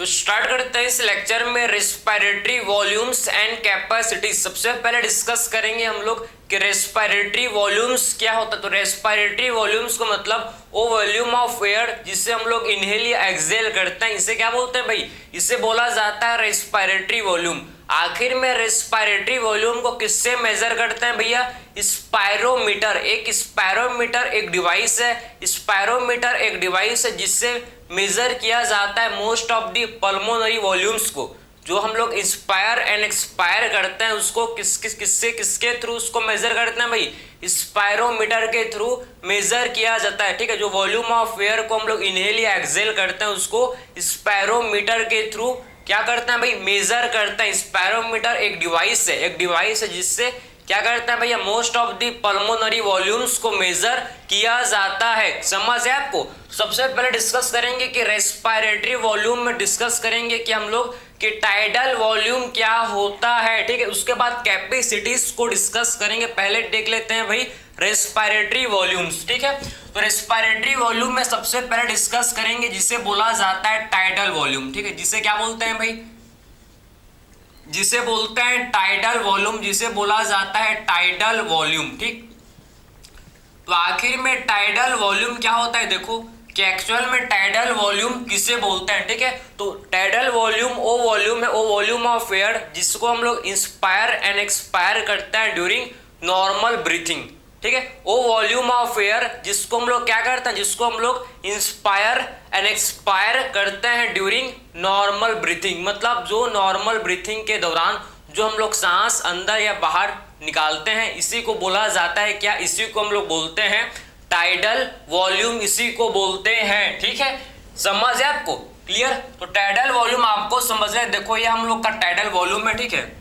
तो स्टार्ट करते हैं इस लेक्चर में रेस्पिरेटरी वॉल्यूम्स एंड कैपेसिटी। सबसे पहले डिस्कस करेंगे हम लोग कि रेस्पिरेटरी वॉल्यूम्स क्या होता है। तो रेस्पिरेटरी वॉल्यूम्स को मतलब वो वॉल्यूम ऑफ एयर जिसे हम लोग इनहेल या एक्सहेल करते हैं, इसे क्या बोलते हैं भाई, इसे बोला जाता है रेस्पिरेटरी वॉल्यूम। आखिर में रेस्पिरेटरी वॉल्यूम को किससे मेजर करते हैं भैया, स्पायरोमीटर। एक स्पायरोमीटर एक डिवाइस है, स्पायरोमीटर एक डिवाइस है जिससे मेजर किया जाता है most of the pulmonary volumes को। जो हम लोग इंस्पायर एंड एक्सपायर करते हैं उसको किसके थ्रू उसको मेजर करते हैं भाई, स्पायरोमीटर के थ्रू मेजर किया जाता है। ठीक है, जो वॉल्यूम ऑफ एयर को हम लोग इनहेल या एक्सहेल करते हैं उसको स्पायरोमीटर के थ्रू क्या करते हैं भाई, मेजर करते हैं। स्पायरोमीटर एक डिवाइस है जिससे क्या करता है भैया, most of the pulmonary volumes को मेजर किया जाता है। समझ है आपको। सबसे पहले डिस्कस करेंगे कि रेस्पिरेटरी वॉल्यूम में डिस्कस करेंगे कि हम लोग कि टाइडल वॉल्यूम क्या होता है। ठीक है, उसके बाद कैपेसिटीज को डिस्कस करेंगे। पहले देख लेते हैं भाई रेस्पिरेटरी वॉल्यूम्स। ठीक है, तो रेस्पिरेटरी वॉल्यूम में सबसे पहले डिस्कस करेंगे जिसे बोला जाता है टाइडल वॉल्यूम। ठीक है, जिसे क्या बोलते हैं भाई, जिसे बोलते हैं टाइडल वॉल्यूम, जिसे बोला जाता है टाइडल वॉल्यूम। ठीक, तो आखिर में टाइडल वॉल्यूम क्या होता है, देखो कि एक्चुअल में टाइडल वॉल्यूम किसे बोलते हैं। ठीक है, तो टाइडल वॉल्यूम वो वॉल्यूम है, वो वॉल्यूम ऑफ एयर जिसको हम लोग इंस्पायर एंड एक्सपायर करते हैं ड्यूरिंग नॉर्मल ब्रीथिंग। ठीक है, वो वॉल्यूम ऑफ एयर जिसको हम लोग क्या करते हैं, जिसको हम लोग इंस्पायर एंड एक्सपायर करते हैं ड्यूरिंग नॉर्मल ब्रीथिंग। मतलब जो नॉर्मल ब्रीथिंग के दौरान जो हम लोग सांस अंदर या बाहर निकालते हैं, इसी को बोला जाता है क्या, इसी को हम लोग बोलते हैं टाइडल वॉल्यूम, इसी को बोलते हैं। ठीक है, समझ है आपको, क्लियर। तो टाइडल वॉल्यूम आपको समझ है, देखो ये हम लोग का टाइडल वॉल्यूम है। ठीक है,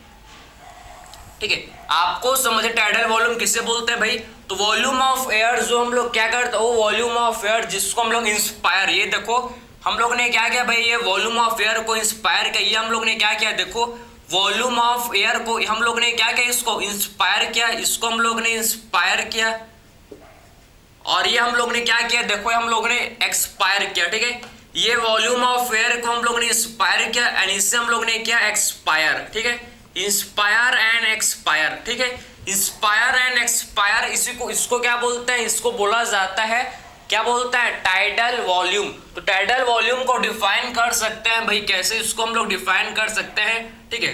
ठीक है, आपको समझे टाइडल वॉल्यूम किसे बोलते हैं भाई, तो वॉल्यूम ऑफ एयर जो हम लोग क्या करते हैं, वो वॉल्यूम ऑफ एयर जिसको हम लोग इंस्पायर, ये देखो हम लोग ने क्या किया भाई, ये वॉल्यूम ऑफ एयर को इंस्पायर किया, ये हम लोग ने क्या किया, देखो वॉल्यूम ऑफ एयर को हम लोग ने क्या किया, इसको इंस्पायर किया, इसको हम लोग ने इंस्पायर किया, और ये हम लोग ने क्या किया, देखो हम लोग ने एक्सपायर किया। ठीक है, ये वॉल्यूम ऑफ एयर को हम लोग ने इंस्पायर किया एंड इससे हम लोग ने किया एक्सपायर। ठीक है, इंस्पायर एंड एक्सपायर। ठीक है, इंस्पायर एंड एक्सपायर, इसी को इसको क्या बोलते हैं, इसको बोला जाता है क्या बोलता है, टाइडल वॉल्यूम। तो टाइडल वॉल्यूम को डिफाइन कर सकते हैं भाई, कैसे इसको हम लोग डिफाइन कर सकते हैं। ठीक है,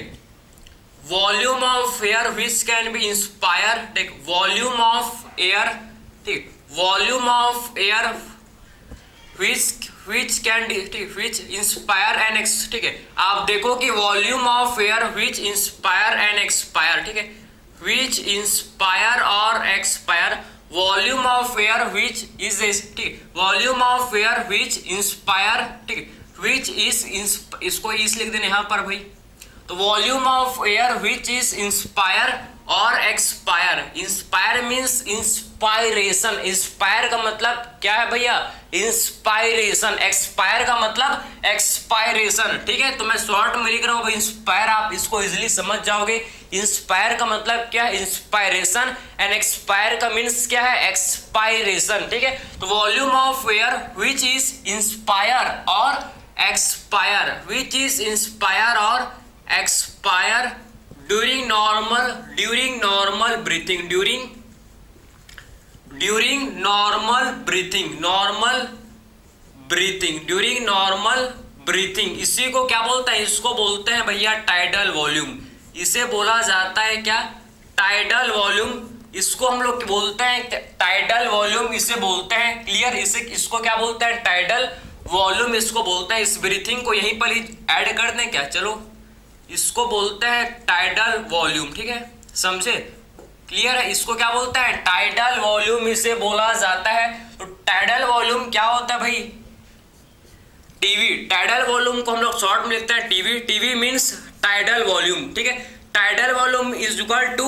volume of air which can be inspire, देख वॉल्यूम ऑफ एयर, ठीक, volume of air which can which inspire and ठीक है, आप देखो कि volume of air which inspire and expire। ठीक है, which inspire और expire, volume of air which is, ठीक, volume of air which inspire, ठीक, which is इसको इस लिख देने यहाँ पर भाई। तो volume of air which is inspire और expire. Inspire means inspiration, inspire का मतलब क्या है भैया, इंस्पायरेशन। एक्सपायर का मतलब एक्सपायरेशन। ठीक है, तो मैं शॉर्ट में लिख रहा हूँ इंस्पायर, आप इसको इजीली समझ जाओगे। इंस्पायर का मतलब क्या है, इंस्पायरेशन, एंड एक्सपायर का मीन्स क्या है, एक्सपायरेशन। ठीक है, तो volume of air which is inspire और एक्सपायर, विच इज इंस्पायर और expire during normal breathing, during normal breathing, इसी को क्या बोलते हैं, इसको बोलते हैं भैया टाइडल वॉल्यूम। इसे बोला जाता है क्या, टाइडल वॉल्यूम। इसको हम लोग बोलते हैं टाइडल वॉल्यूम, इसे बोलते हैं, क्लियर। इसको क्या बोलते हैं, टाइडल वॉल्यूम इसको बोलते हैं। इस ब्रीथिंग को यहीं पर ही ऐड कर दें क्या, चलो, इसको बोलते हैं टाइडल वॉल्यूम। ठीक है, समझे, क्लियर है। इसको क्या बोलते हैं, टाइडल वॉल्यूम इसे बोला जाता है। तो टाइडल वॉल्यूम क्या होता है भाई, टीवी। टाइडल वॉल्यूम को हम लोग शॉर्ट में लिखते हैं TV. TV means tidal volume. ठीक है, tidal volume is equal to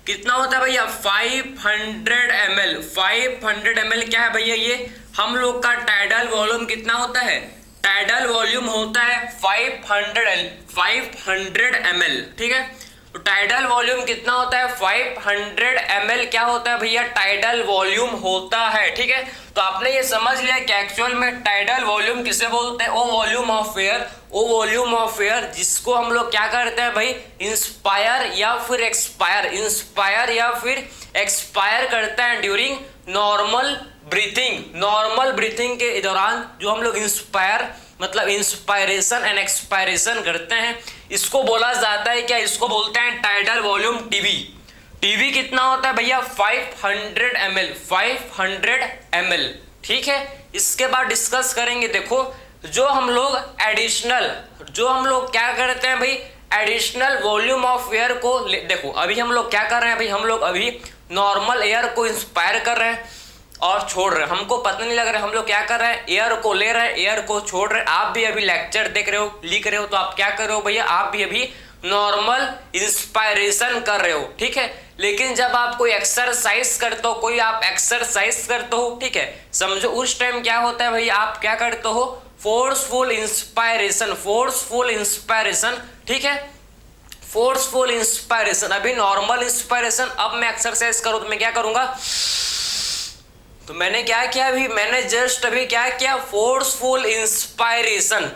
कितना होता है भैया, 500 ml। 500 ml क्या है भैया, ये हम लोग का टाइडल वॉल्यूम कितना होता है, टाइडल वॉल्यूम होता है 500 ml। ठीक है, तो टाइडल वॉल्यूम कितना होता है, 500 ml क्या होता है भैया, टाइडल वॉल्यूम होता है। ठीक है, तो आपने ये समझ लिया कि एक्चुअल में टाइडल वॉल्यूम किसे बोलते हैं, वो वॉल्यूम ऑफ एयर, वो वॉल्यूम ऑफ एयर जिसको हम लोग क्या करते हैं भाई, इंस्पायर या फिर एक्सपायर, इंस्पायर या फिर एक्सपायर करते हैं during normal breathing. Normal breathing के दौरान जो हम लोग इंस्पायर मतलब इंस्पायरेशन एंड एक्सपायरेशन करते हैं, इसको बोला जाता है क्या, इसको बोलते हैं टाइडल वॉल्यूम टीवी। टीवी कितना होता है भैया, 500 ml, 500 ml, ठीक है। इसके बाद डिस्कस करेंगे, देखो जो हम लोग एडिशनल, जो हम लोग क्या करते हैं भाई, एडिशनल वॉल्यूम ऑफ एयर को देखो अभी हम लोग क्या कर रहे हैं भाई, हम लोग अभी नॉर्मल एयर को इंस्पायर कर रहे हैं और छोड़ रहे हैं, हमको पता नहीं लग रहा है हम लोग क्या कर रहे हैं, एयर को ले रहे हैं, एयर को छोड़ रहे हैं। आप भी अभी लेक्चर देख रहे हो, लिख रहे हो, तो आप क्या कर रहे हो भैया, आप भी अभी नॉर्मल इंस्पायरेशन कर रहे हो, ठीक है। लेकिन जब आप कोई एक्सरसाइज करते हो, कोई आप एक्सरसाइज करते हो, ठीक है, समझो उस टाइम क्या होता है भाई, आप क्या करते हो, फोर्सफुल इंस्पायरेशन, फोर्सफुल इंस्पायरेशन, ठीक है, फोर्सफुल इंस्पायरेशन। अभी नॉर्मल इंस्पायरेशन, अब मैं एक्सरसाइज करूं तो मैं क्या करूंगा, तो मैंने क्या किया अभी, मैंने जस्ट अभी क्या किया, forceful inspiration,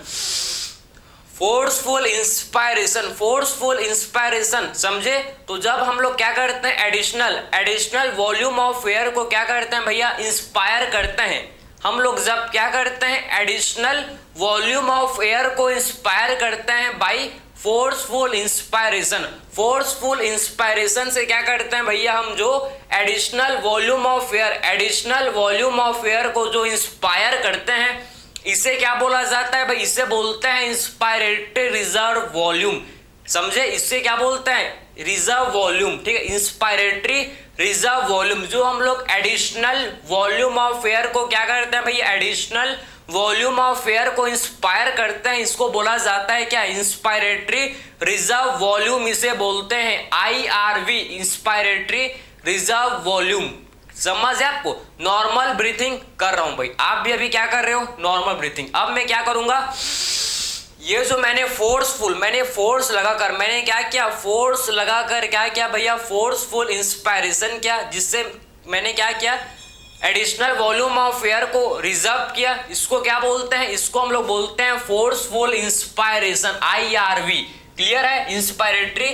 forceful inspiration, forceful inspiration, समझे। तो जब हम लोग क्या करते हैं, एडिशनल वॉल्यूम ऑफ एयर को क्या करते हैं भैया, इंस्पायर करते हैं। हम लोग जब क्या करते हैं, एडिशनल वॉल्यूम ऑफ एयर को इंस्पायर करते हैं by forceful inspiration. Forceful inspiration से क्या करते हैं भैया, हम जो additional volume of air, additional volume of air को जो इंस्पायर करते हैं, इसे क्या बोला जाता है भाई, इसे बोलते हैं इंस्पायरेटरी रिजर्व वॉल्यूम, समझे। इससे क्या बोलते हैं, रिजर्व वॉल्यूम, ठीक है, इंस्पायरेटरी रिजर्व वॉल्यूम। जो हम लोग एडिशनल वॉल्यूम ऑफ एयर को क्या करते हैं भाई, एडिशनल वॉल्यूम ऑफ एयर को इंस्पायर करते हैं, इसको बोला जाता है क्या, इंस्पायरेटरी रिजर्व वॉल्यूम, इसे बोलते हैं IRV, इंस्पायरेटरी रिजर्व वॉल्यूम। समझ है आपको। नॉर्मल ब्रीथिंग कर रहा हूं भाई, आप भी अभी क्या कर रहे हो, नॉर्मल ब्रीथिंग। अब मैं क्या करूंगा, ये जो मैंने फोर्स लगाकर मैंने क्या किया, फोर्स लगाकर क्या किया भैया, फोर्सफुल इंस्पायरेशन किया, जिससे मैंने क्या किया, एडिशनल वॉल्यूम ऑफ एयर को रिजर्व किया। इसको क्या बोलते हैं, इसको हम लोग बोलते हैं फोर्सफुल इंस्पायरेशन, IRV। क्लियर है, इंस्पायरेटरी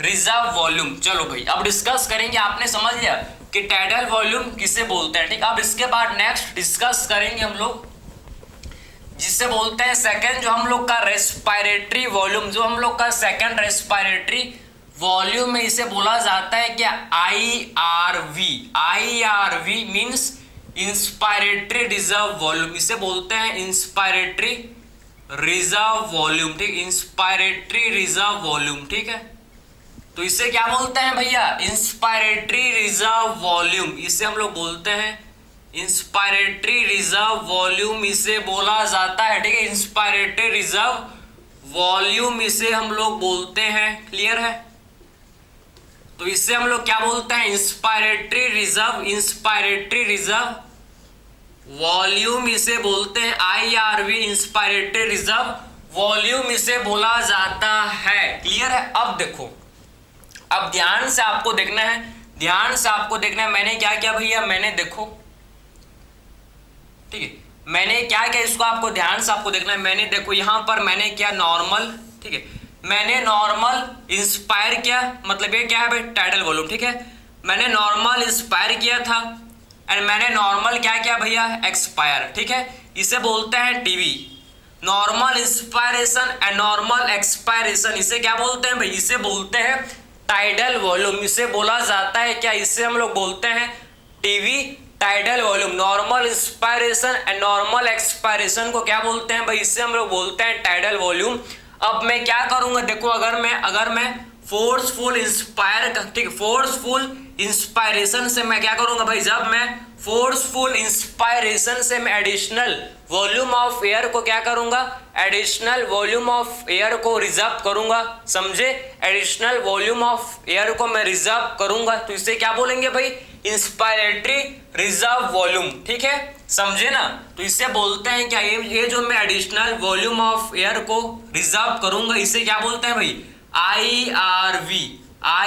रिजर्व वॉल्यूम। चलो भाई अब डिस्कस करेंगे, आपने समझ लिया कि टाइडल वॉल्यूम किसे बोलते हैं, ठीक। अब इसके बाद नेक्स्ट डिस्कस करेंगे हम लोग जिससे बोलते हैं सेकंड, जो हम लोग का रेस्पिरेटरी वॉल्यूम, जो हम लोग का सेकंड रेस्पिरेटरी वॉल्यूम में इसे बोला जाता है क्या, IRV। IRV means inspiratory reserve volume, इसे बोलते हैं इंस्पायरेटरी रिजर्व वॉल्यूम, ठीक, इंस्पायरेटरी रिजर्व वॉल्यूम, ठीक है। तो इसे क्या बोलते हैं भैया, इंस्पायरेटरी रिजर्व वॉल्यूम, इसे हम लोग बोलते हैं इंस्पायरेटरी रिजर्व वॉल्यूम, इसे बोला जाता है, ठीक है, इंस्पायरेटरी रिजर्व वॉल्यूम इसे हम लोग बोलते हैं। क्लियर है, तो इससे हम लोग क्या बोलते हैं, इंस्पायरेटरी रिजर्व वॉल्यूम इसे बोलते हैं IRV, इंस्पायरेटरी रिजर्व वॉल्यूम इसे बोला जाता है। क्लियर है। अब देखो, अब ध्यान से आपको देखना है, ध्यान से आपको देखना है, मैंने क्या किया भैया, मैंने देखो, ठीक है, मैंने क्या किया, इसको आपको ध्यान से आपको देखना है। मैंने देखो यहां पर मैंने क्या, नॉर्मल, ठीक है, मैंने नॉर्मल इंस्पायर किया, मतलब ये क्या है भाई, टाइडल वॉल्यूम, ठीक है। मैंने नॉर्मल इंस्पायर किया था एंड मैंने नॉर्मल क्या किया भैया, एक्सपायर, ठीक है। इसे बोलते हैं TV, normal inspiration and normal expiration, इसे क्या बोलते हैं भाई, इसे बोलते हैं टाइडल वॉल्यूम, इसे बोला जाता है क्या, इसे हम लोग बोलते हैं TV tidal volume. Normal inspiration and normal expiration को क्या बोलते हैं भाई, इससे हम लोग बोलते हैं टाइडल वॉल्यूम। अब मैं क्या करूंगा, देखो अगर मैं फोर्सफुल इंस्पायर, ठीक, फोर्सफुल इंस्पायरेशन से मैं क्या करूंगा भाई, जब मैं फोर्सफुल इंस्पायरेशन से मैं एडिशनल वॉल्यूम ऑफ एयर को क्या करूंगा, एडिशनल वॉल्यूम ऑफ एयर को रिजर्व करूंगा, समझे। एडिशनल वॉल्यूम ऑफ एयर को मैं रिजर्व करूंगा, तो इसे क्या बोलेंगे भाई, इंस्पायरेटरी रिजर्व वॉल्यूम, ठीक है, समझे ना। तो इसे बोलते हैं क्या, ये जो मैं एडिशनल वॉल्यूम ऑफ एयर को रिजर्व करूंगा, इसे क्या बोलते हैं भाई,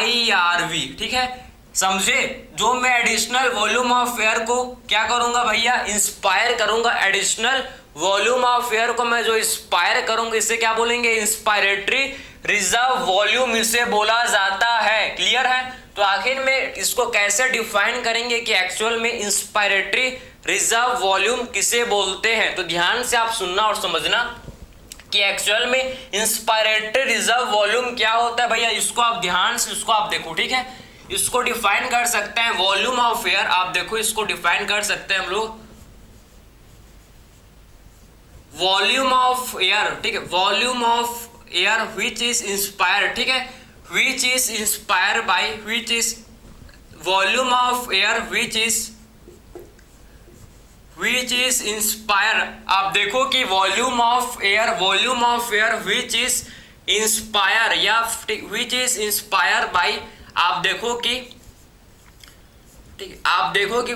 IRV, ठीक है। समझे? जो मैं एडिशनल वॉल्यूम ऑफ एयर को क्या करूंगा भैया, इंस्पायर करूंगा। एडिशनल वॉल्यूम ऑफ एयर को मैं जो इंस्पायर करूंगा इसे क्या बोलेंगे, इंस्पायरेटरी रिजर्व वॉल्यूम इसे बोला जाता है। क्लियर है? तो आखिर में इसको कैसे डिफाइन करेंगे कि एक्चुअल में इंस्पायरेटरी रिजर्व वॉल्यूम किसे बोलते हैं। तो ध्यान से आप सुनना और समझना कि एक्चुअल में इंस्पायरेटरी रिजर्व वॉल्यूम क्या होता है भैया, इसको आप ध्यान से इसको आप देखो। ठीक है, इसको डिफाइन कर सकते हैं वॉल्यूम ऑफ एयर, आप देखो इसको डिफाइन कर सकते हैं हम लोग वॉल्यूम ऑफ एयर। ठीक है, volume of air which is inspire, ठीक है, which is inspire by, which is volume of air which is inspire. आप देखो कि volume of air which is inspire या व्हिच इज इंस्पायर बाय, आप देखो कि ठीक है, आप देखो कि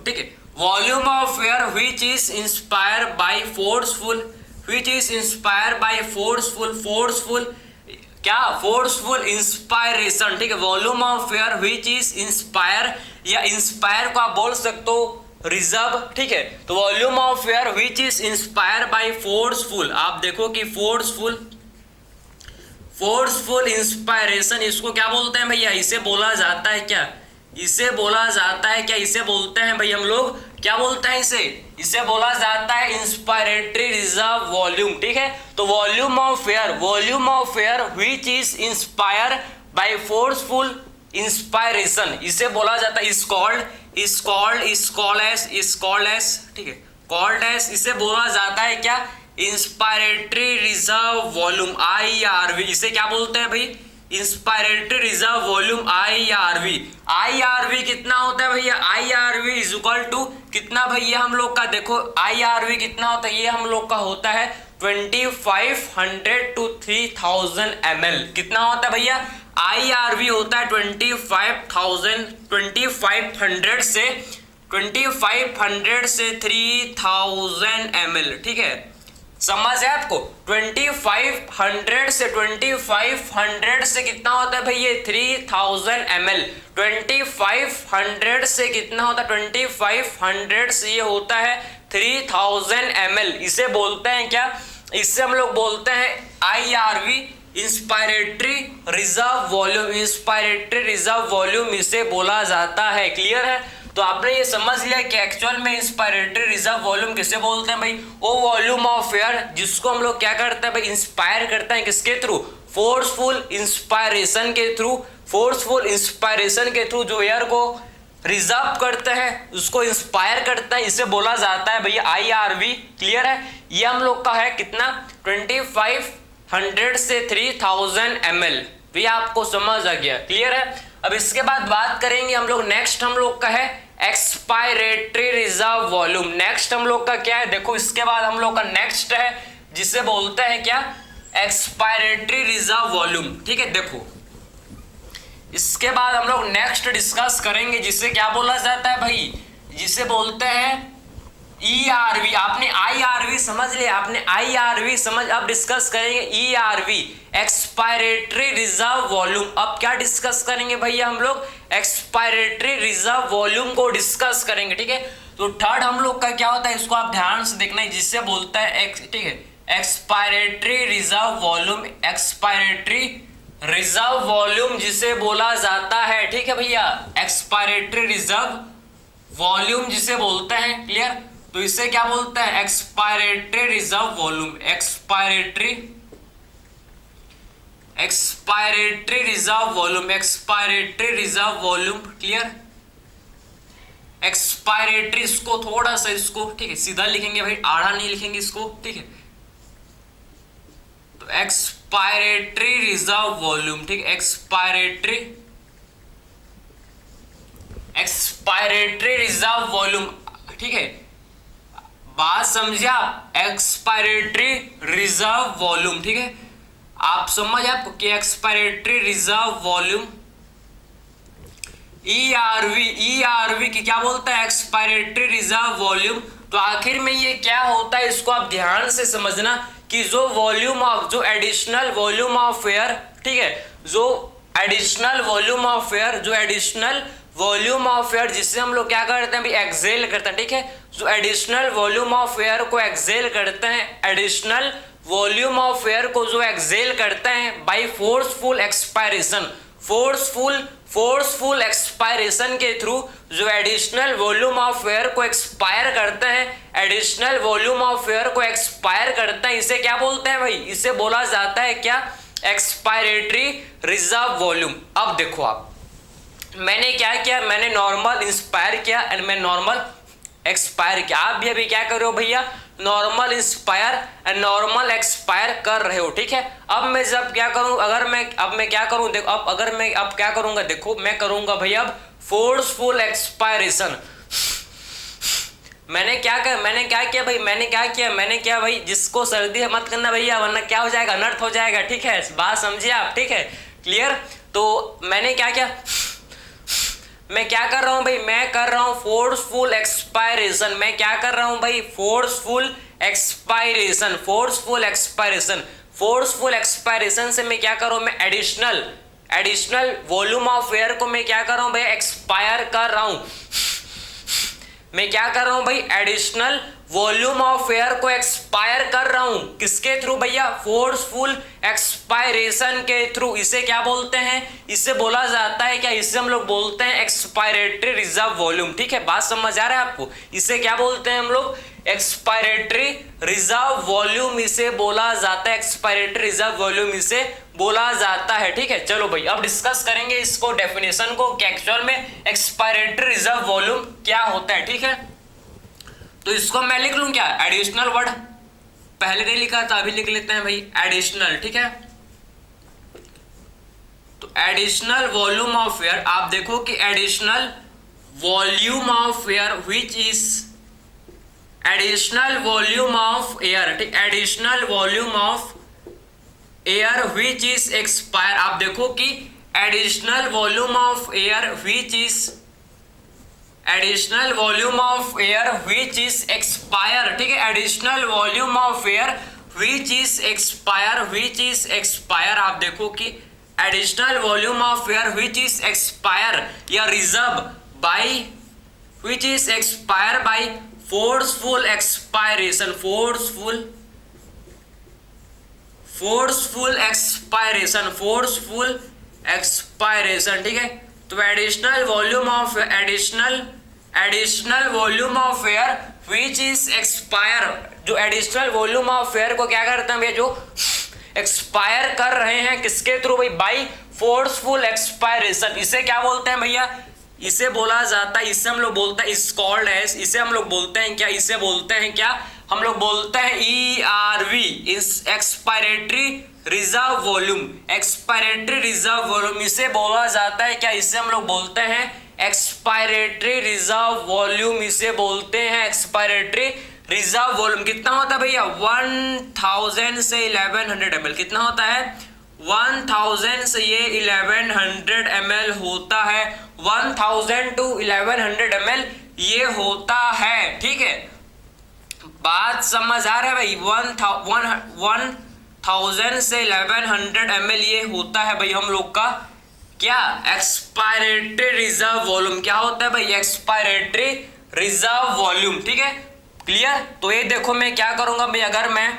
ठीक है, volume of air which is inspire by forceful, which is inspire by forceful क्या, फोर्सफुल इंस्पायरेशन। ठीक है, volume of air which is inspire, या इंस्पायर को आप बोल सकते हो रिजर्व। ठीक है, तो volume of air which is inspire by forceful, आप देखो कि फोर्सफुल इंस्पायरेशन, इसको क्या बोलते हैं भैया, इसे बोला जाता है क्या, इसे बोला जाता है क्या, इसे बोलते हैं भाई हम लोग क्या बोलते हैं इसे बोला जाता है इंस्पायरेटरी रिजर्व वॉल्यूम। ठीक है, तो volume of air which is inspire by forceful inspiration, इसे बोला जाता है इज कॉल्ड एज ठीक है, कॉल्ड एज, इसे बोला जाता है क्या, इंस्पायरेटरी रिजर्व वॉल्यूम IRV, इसे क्या बोलते हैं भाई, इंस्पायरेटरी रिजर्व वॉल्यूम IRV कितना होता है भैया, IRV इज इक्वल टू कितना भैया हम लोग का, देखो IRV कितना होता है, ये हम लोग का होता है 2500 to 3000 ml। कितना होता है भैया, IRV होता है 2500 से 3000 ml। ठीक है, समझ है आपको, 2500 से कितना होता है भैया 3000 ml। 2500 से कितना होता है, 2500 से ये होता है 3000 ml। इसे बोलते हैं क्या, इससे हम लोग बोलते हैं IRV इंस्पायरेटरी रिजर्व वॉल्यूम इसे बोला जाता है। क्लियर है? तो आपने ये समझ लिया कि एक्चुअल में इंस्पायरेटरी रिजर्व वॉल्यूम किसे बोलते हैं भाई, वो वॉल्यूम ऑफ एयर जिसको हम लोग क्या करते हैं भाई, इंस्पायर करते हैं किसके थ्रू, फोर्सफुल इंस्पायरेशन के थ्रू जो एयर को रिजर्व करते हैं उसको इंस्पायर करता है, इसे बोला जाता है भैया IRV। क्लियर है? ये हम लोग का है कितना, 2500 से 3000 ml। ये आपको समझ आ गया? क्लियर है? अब इसके बाद बात करेंगे हम लोग, नेक्स्ट हम लोग का है एक्सपायरेटरी रिजर्व वॉल्यूम। नेक्स्ट हम लोग का क्या है, देखो इसके बाद हम लोग का नेक्स्ट है जिसे बोलते हैं क्या, एक्सपायरेटरी रिजर्व वॉल्यूम। ठीक है, देखो इसके बाद हम लोग नेक्स्ट डिस्कस करेंगे जिसे क्या बोला जाता है भाई, जिसे बोलते हैं ERV। आपने IRV समझ लिया, आपने IRV समझ, अब डिस्कस करेंगे ERV एक्सपायरेटरी रिजर्व वॉल्यूम। अब क्या डिस्कस करेंगे भैया हम लोग, एक्सपायरेटरी रिजर्व वॉल्यूम को डिस्कस करेंगे। ठीक है, तो थर्ड हम लोग का क्या होता है, इसको आप ध्यान से देखना है, जिससे बोलता है ठीक है, expiratory reserve volume, expiratory reserve volume जिसे बोला जाता है। ठीक है भैया, एक्सपायरेटरी रिजर्व वॉल्यूम जिसे बोलते हैं। क्लियर? तो इसे क्या बोलते हैं, expiratory reserve volume, expiratory reserve volume. Clear? Expiratory, इसको थोड़ा सा इसको ठीक है सीधा लिखेंगे भाई, आड़ा नहीं लिखेंगे इसको। ठीक है, तो एक्सपायरेटरी रिजर्व वॉल्यूम, ठीक है, एक्सपायरेटरी रिजर्व वॉल्यूम। ठीक है, बात समझे आप, एक्सपायरेटरी रिजर्व वॉल्यूम। ठीक है, आप समझ आपको कि एक्सपायरेटरी रिजर्व वॉल्यूम ERV की क्या बोलता है, एक्सपायरेटरी रिजर्व वॉल्यूम। तो आखिर में ये क्या होता है, इसको आप ध्यान से समझना कि जो एडिशनल वॉल्यूम ऑफ एयर, ठीक है, जो एडिशनल वॉल्यूम ऑफ एयर, जो एडिशनल वॉल्यूम ऑफ एयर जिससे हम लोग क्या करते हैं भाई, एक्सेल करते हैं, ठीक है। जो एडिशनल वॉल्यूम ऑफ एयर को एक्सेल करते हैं, एडिशनल वॉल्यूम ऑफ एयर को जो एक्सेल करते हैं by forceful expiration, forceful expiration के थ्रू जो एडिशनल वॉल्यूम ऑफ एयर को एक्सपायर करते हैं, एडिशनल वॉल्यूम ऑफ एयर को एक्सपायर करते हैं, इसे क्या बोलते हैं भाई, इसे बोला जाता है क्या, एक्सपायरेटरी रिजर्व वॉल्यूम। अब देखो आप, मैंने क्या किया, मैंने नॉर्मल इंस्पायर किया एंड मैं नॉर्मल एक्सपायर किया। आप भी अभी क्या कर रहे हो भैया, normal inspire and normal expire कर रहे हो, ठीक है। अब मैं जब क्या करूं, मैं क्या करूं, देखो अब क्या करूंगा, देखो मैं करूंगा भैया अब फोर्सफुल एक्सपायरेशन। मैंने क्या किया भाई, जिसको सर्दी है मत करना भैया, वरना क्या हो जाएगा, अनर्थ हो जाएगा, ठीक है। बात समझिए आप, ठीक है, क्लियर। तो मैंने क्या किया, मैं क्या कर रहा हूं भाई, मैं कर रहा हूं फोर्सफुल एक्सपायरेशन। मैं क्या कर रहा हूं भाई, फोर्सफुल एक्सपायरेशन से मैं क्या कर रहा हूं, मैं एडिशनल वॉल्यूम ऑफ एयर को मैं क्या कर रहा हूं भाई, एक्सपायर कर रहा हूं। मैं क्या कर रहा हूं भाई, एडिशनल वॉल्यूम ऑफ एयर को एक्सपायर कर रहा हूं, किसके थ्रू भैया, फोर्सफुल एक्सपायरेशन के थ्रू। इसे क्या बोलते हैं, इसे बोला जाता है क्या, इसे हम लोग बोलते हैं एक्सपायरेटरी रिजर्व वॉल्यूम, ठीक है। बात समझ आ रहा है आपको, इसे क्या बोलते हैं हम लोग, एक्सपायरेटरी रिजर्व वॉल्यूम इसे बोला जाता है, एक्सपायरेटरी रिजर्व वॉल्यूम इसे बोला जाता है, ठीक है। चलो भाई अब डिस्कस करेंगे इसको, डेफिनेशन को, कि एक्चुअल में एक्सपायरेटरी रिजर्व वॉल्यूम क्या होता है, ठीक है। तो इसको मैं लिख लूं क्या, एडिशनल वर्ड, पहले नहीं लिखा था, अभी लिख लेते हैं भाई, एडिशनल, ठीक है। तो एडिशनल वॉल्यूम ऑफ एयर, आप देखो कि additional volume of air which is additional volume of air, ठीक, additional volume of air which is expire. आप देखो कि additional volume of air which is additional volume of air which is expire, ठीक है। Additional volume of air which is expire, आप देखो कि additional volume of air which is expire या reserve by, which is expire by forceful expiration, forceful expiration, ठीक है। तो additional volume of air which is expire, जो additional volume of air को क्या करते हैं भैया, जो एक्सपायर कर रहे हैं, किसके थ्रू भाई, बाय फोर्सफुल एक्सपायरेशन। इसे क्या बोलते हैं भैया, इसे बोला जाता है, इसे हम लोग बोलते हैं, इस कॉल्ड एज, इसे हम लोग बोलते हैं क्या, इसे बोलते हैं क्या, हम लोग बोलते हैं ERV, expiratory reserve volume, expiratory reserve volume इसे बोला जाता है क्या, इसे हम लोग बोलते हैं एक्सपायरेटरी रिजर्व वॉल्यूम, इसे बोलते हैं एक्सपायरेटरी रिजर्व वॉल्यूम। कितना होता है भैया, 1000 से 1100 ml, कितना होता है, 1000 से ये 1100 ml होता है, 1000 to 1100 ml ये होता है, ठीक है। बात समझ आ रहा है भाई, 1000 से 1100 ml ये होता है भाई हम लोग का क्या, एक्सपायरेटरी रिजर्व वॉल्यूम। क्या होता है भाई, एक्सपायरेटरी रिजर्व वॉल्यूम, ठीक है, क्लियर। तो ये देखो मैं क्या करूंगा भाई, अगर मैं,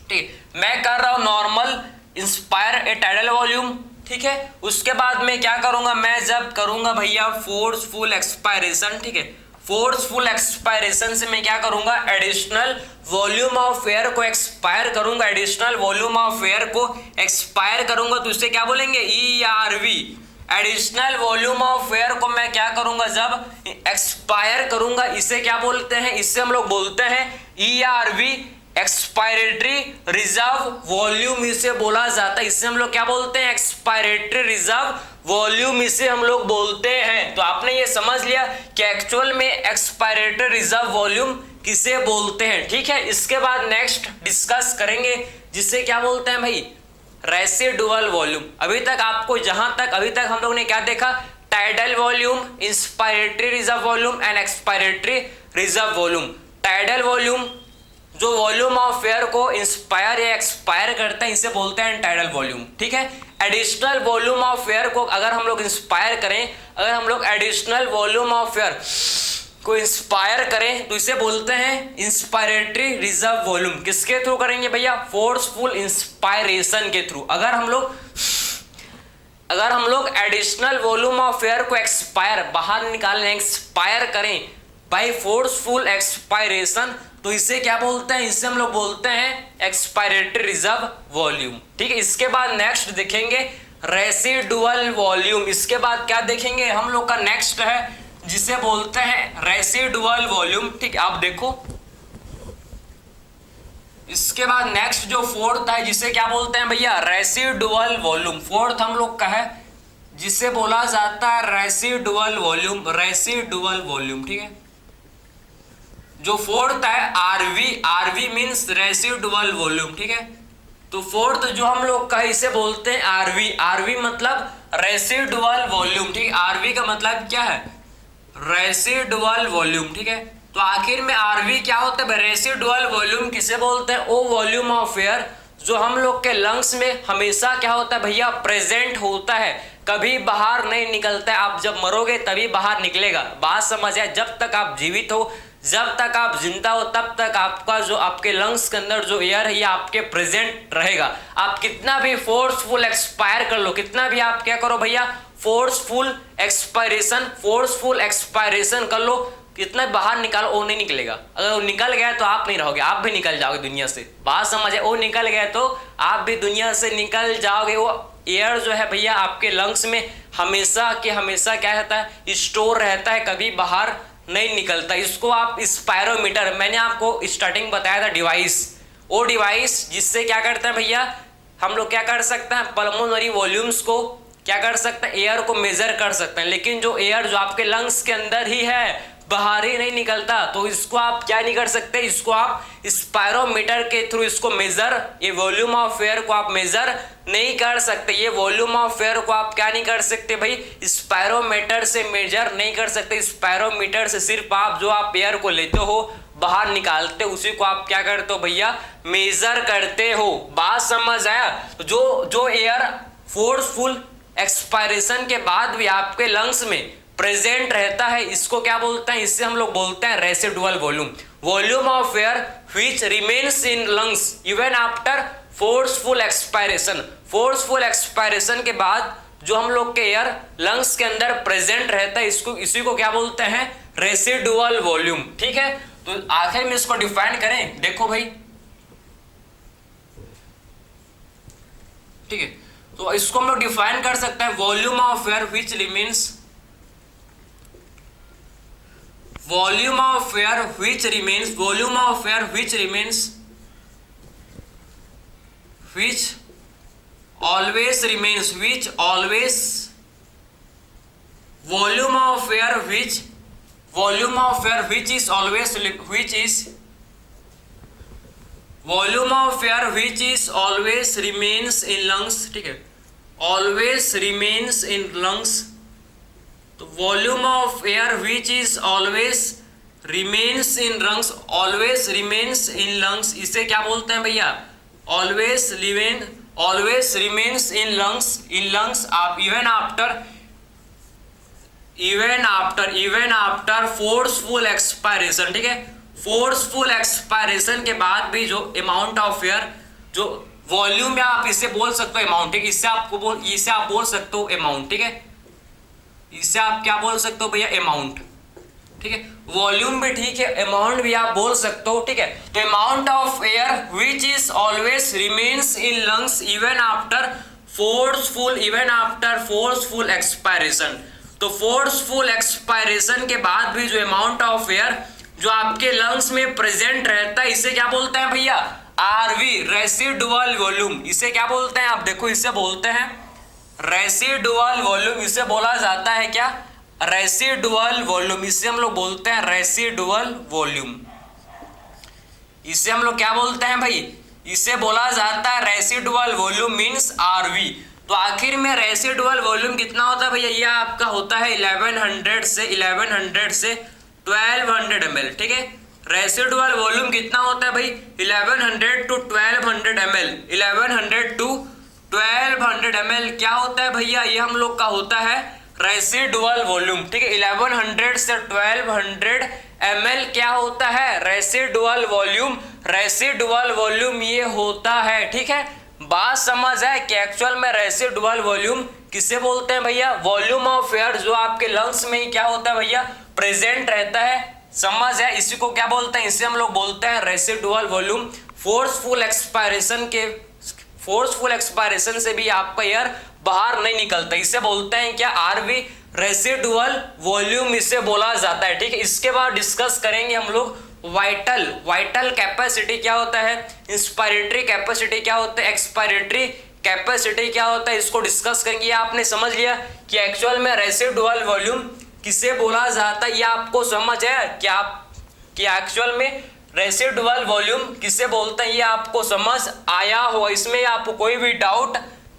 ठीक, मैं कर रहा हूं नॉर्मल इंस्पायर ए टाइडल वॉल्यूम, ठीक है। उसके बाद मैं क्या करूंगा, मैं जब करूंगा भैया फोर्सफुल एक्सपायरेशन, ठीक है, फोर्सफुल एक्सपायरेशन से मैं क्या करूंगा, एडिशनल वॉल्यूम ऑफ एयर को एक्सपायर करूंगा, एडिशनल वॉल्यूम ऑफ एयर को एक्सपायर करूंगा, तो इसे क्या बोलेंगे, ERV। Additional volume of air को मैं क्या करूंगा, जब एक्सपायर करूंगा, इसे क्या बोलते हैं, इससे हम लोग बोलते हैं ERV, एक्सपायरेटरी रिजर्व वॉल्यूम इसे बोला जाता है, इससे हम लोग क्या बोलते हैं, एक्सपायरेटरी रिजर्व वॉल्यूम इसे हम लोग बोलते हैं। तो आपने ये समझ लिया कि एक्चुअल में एक्सपायरेटरी रिजर्व वॉल्यूम किसे बोलते हैं, ठीक है। इसके बाद नेक्स्ट डिस्कस करेंगे जिसे क्या बोलते हैं भाई, रेसिडुअल वॉल्यूम। अभी तक आपको अभी तक हम लोग ने क्या देखा, tidal volume, inspiratory reserve volume and expiratory reserve volume. Tidal volume जो वॉल्यूम ऑफ एयर को इंस्पायर या एक्सपायर करता है इसे बोलते हैं टाइडल वॉल्यूम, ठीक है। एडिशनल वॉल्यूम ऑफ एयर को अगर हम लोग इंस्पायर करें, अगर हम लोग एडिशनल वॉल्यूम ऑफ एयर को इंस्पायर करें तो इसे बोलते हैं इंस्पायरेटरी रिजर्व वॉल्यूम। किसके थ्रू करेंगे भैया? फोर्सफुल इंस्पायरेशन के थ्रू। अगर हम लोग एडिशनल वॉल्यूम ऑफ एयर को एक्सपायर बाहर निकालने, एक्सपायर करें बाय फोर्सफुल एक्सपायरेशन, तो इसे क्या बोलते हैं? इसे हम लोग बोलते हैं एक्सपायरेटरी रिजर्व वॉल्यूम, ठीक है। इसके बाद नेक्स्ट देखेंगे रेसिडुअल वॉल्यूम। इसके बाद क्या देखेंगे हम लोग का नेक्स्ट है जिसे बोलते हैं रेसिडुअल वॉल्यूम, ठीक है। आप देखो इसके बाद नेक्स्ट जो फोर्थ है जिसे क्या बोलते हैं भैया? Residual volume. फोर्थ हम लोग का है जिसे बोला जाता है रेसिडुअल वॉल्यूम, रेसिडुअल वॉल्यूम, ठीक है। जो फोर्थ है आरवी मींस रेसिडुअल वॉल्यूम, ठीक है। तो फोर्थ जो हम लोग का इसे बोलते हैं आरवी मतलब रेसिडुअल वॉल्यूम, ठीक है। आरवी का मतलब क्या है? रेसिडुअल वॉल्यूम, ठीक है। तो आखिर में आरवी क्या होता है? रेसिडुअल वॉल्यूम किसे बोलते हैं? वो वॉल्यूम ऑफ एयर जो हम लोग के लंग्स में हमेशा क्या होता है भैया? प्रेजेंट होता है, कभी बाहर नहीं निकलता है। आप जब मरोगे तभी बाहर निकलेगा। बात समझ आए? जब तक आप जीवित हो, जब तक आप जिंदा हो, तब तक आपका जो आपके लंग्स के अंदर जो एयर है ये आपके प्रेजेंट रहेगा। आप कितना भी फोर्सफुल एक्सपायर कर लो, कितना भी आप क्या करो भैया? फोर्सफुल एक्सपायरेशन कर लो, कितना बाहर निकालो, वो नहीं निकलेगा। अगर वो निकल गया तो आप नहीं रहोगे, आप भी निकल जाओगे दुनिया से। बात समझ है? वो निकल गया तो आप भी दुनिया से निकल जाओगे। वो एयर जो है भैया आपके लंग्स में हमेशा के हमेशा क्या रहता है? स्टोर रहता है, कभी बाहर नहीं निकलता। इसको आप स्पायरोमीटर, मैंने आपको स्टार्टिंग बताया था डिवाइस, वो डिवाइस जिससे क्या करते हैं भैया हम लोग क्या कर सकते हैं? पल्मोनरी वॉल्यूम्स को क्या कर सकते हैं? एयर को मेजर कर सकते हैं। लेकिन जो एयर जो आपके लंग्स के अंदर ही है, बाहर ही नहीं निकलता, तो इसको आप क्या नहीं कर सकते? इसको आप स्पायरोमीटर के थ्रू इसको मेजर, ये वॉल्यूम ऑफ एयर को आप मेजर नहीं कर सकते। ये वॉल्यूम ऑफ एयर को आप क्या नहीं कर सकते भाई? स्पायरोमीटर से मेजर नहीं कर सकते। स्पायरोमीटर से सिर्फ आप जो आप एयर को लेते हो, बाहर निकालते हो, उसी को आप क्या करते हो भैया? मेजर करते हो। बात समझ आया? जो एयर फोर्सफुल एक्सपायरेशन के बाद भी आपके लंग्स में प्रेजेंट रहता है, इसको क्या बोलते हैं? इससे हम लोग बोलते हैं residual volume. Volume of air which remains in lungs even after forceful expiration. Forceful expiration के बाद जो हम लोग के एयर लंग्स के अंदर प्रेजेंट रहता है, इसी को क्या बोलते हैं? रेसिडुअल वॉल्यूम, ठीक है। तो आखिर में इसको डिफाइन करें, देखो भाई, ठीक है। तो इसको हम लोग डिफाइन कर सकते हैं volume of air which remains, volume of air which remains, volume of air which remains, which always remains, which always, volume of air which, volume of air which is always, which is, volume of air which is always remains in lungs, ठीक है, always remains in lungs। तो volume of air which is always remains in lungs, always remains in lungs, इसे क्या बोलते हैं भैया? Always remains in lungs आप even after forceful expiration, ठीक है। फोर्सफुल एक्सपायरेशन के बाद भी जो अमाउंट ऑफ एयर, जो वॉल्यूम में आप इसे बोल सकते हो अमाउंट, ठीक है। इसे आप बोल सकते हो अमाउंट, ठीक है। इससे आप क्या बोल सकते हो भैया? अमाउंट, ठीक है। वॉल्यूम भी ठीक है, अमाउंट भी आप बोल सकते हो, ठीक है। तो amount of air which is always remains in lungs even after forceful expiration. तो फोर्सफुल एक्सपायरेशन के बाद भी जो अमाउंट ऑफ एयर जो आपके लंग्स में प्रेजेंट रहता है, इसे क्या बोलते हैं भैया? RV, residual volume. इसे क्या बोलते हैं? आप देखो, इसे बोलते हैं रेसिडुअल वॉल्यूम। इसे बोला जाता है क्या? Residual volume. इसे हम लोग बोलते हैं रेसिडुअल वॉल्यूम। इसे हम लोग क्या बोलते हैं भाई? इसे बोला जाता है रेसिडुअल वॉल्यूम मींस आरवी। तो आखिर में रेसिडुअल वॉल्यूम कितना होता है भैया? ये आपका होता है 1100 से 1200 ml, ठीक है। रेसिडुअल वॉल्यूम कितना होता है भाई 1100 टू 1200 ml। 1100 टू 1200 ml क्या होता है भैया, ये हम लोग का होता है रेसिडुअल वॉल्यूम। ठीक है, 1100 से 1200 ml क्या होता है रेसिडुअल वॉल्यूम। रेसिडुअल वॉल्यूम ये होता है। ठीक है, बात समझ है कि एक्चुअल में रेसिडुअल वॉल्यूम किसे बोलते हैं भैया, वॉल्यूम ऑफ एयर जो आपके लंग्स में ही क्या होता है भैया प्रेजेंट रहता है। समझ है, इसी को क्या बोलते हैं, इसे हम लोग बोलते हैं रेसिडुअल वॉल्यूम। फोर्सफुल एक्सपायरेशन से भी आपका एयर बाहर नहीं निकलता, इसे बोलते हैं क्या आरवी रेसिडुअल वॉल्यूम इसे बोला जाता है। ठीक है, इसके बाद डिस्कस करेंगे हम लोग वाइटल कैपेसिटी क्या होता है, इंस्पायरेटरी कैपेसिटी क्या होता है, एक्सपायरेटरी कैपेसिटी क्या होता है, इसको डिस्कस करेंगे। आपने समझ लिया कि एक्चुअल में रेसिडुअल वॉल्यूम किसे बोला जाता है, ये आपको समझ है क्या कि एक्चुअल में रेसिडुअल वॉल्यूम किसे बोलते हैं, ये आपको समझ आया होगा। इसमें आपको कोई भी डाउट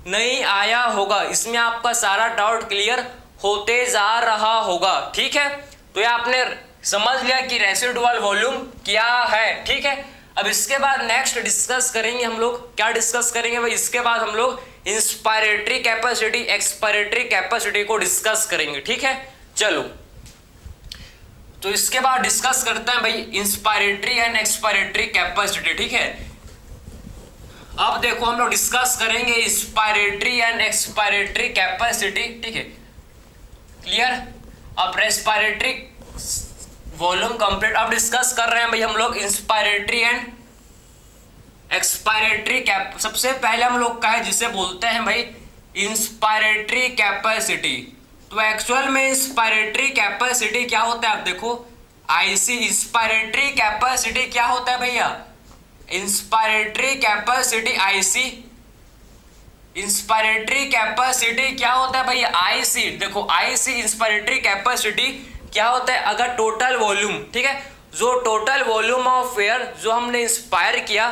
नहीं आया होगा, इसमें आपका सारा डाउट क्लियर होते जा रहा होगा। ठीक है, तो ये आपने समझ लिया कि रेसिडुअल वॉल्यूम क्या है। ठीक है, अब इसके बाद नेक्स्ट डिस्कस करेंगे हम लोग, क्या डिस्कस करेंगे भाई, इसके बाद हम लोग इंस्पायरेटरी कैपेसिटी एक्सपायरेटरी कैपेसिटी को डिस्कस करेंगे। ठीक है, चलो तो इसके बाद डिस्कस करते हैं भाई इंस्पायरेटरी एंड एक्सपायरेटरी कैपेसिटी। ठीक है, अब देखो हम लोग डिस्कस करेंगे इंस्पायरेटरी एंड एक्सपायरेटरी कैपेसिटी। ठीक है, क्लियर। अब रेस्पायरेटरी वॉल्यूम कंप्लीट, अब डिस्कस कर रहे हैं भाई हम लोग इंस्पायरेटरी एंड एक्सपायरेटरी कैप। सबसे पहले हम लोग का है जिसे बोलते हैं भाई इंस्पायरेटरी कैपेसिटी। तो एक्चुअल में इंस्पायरेटरी कैपेसिटी क्या होता है, आप देखो आईसी। इंस्पायरेटरी कैपेसिटी क्या होता है भैया, inspiratory capacity IC. Inspiratory capacity क्या होता है भैया आईसी। देखो आईसी इंस्पायरेटरी कैपेसिटी क्या होता है, अगर टोटल वॉल्यूम, ठीक है, जो टोटल वॉल्यूम ऑफ एयर जो हमने इंस्पायर किया,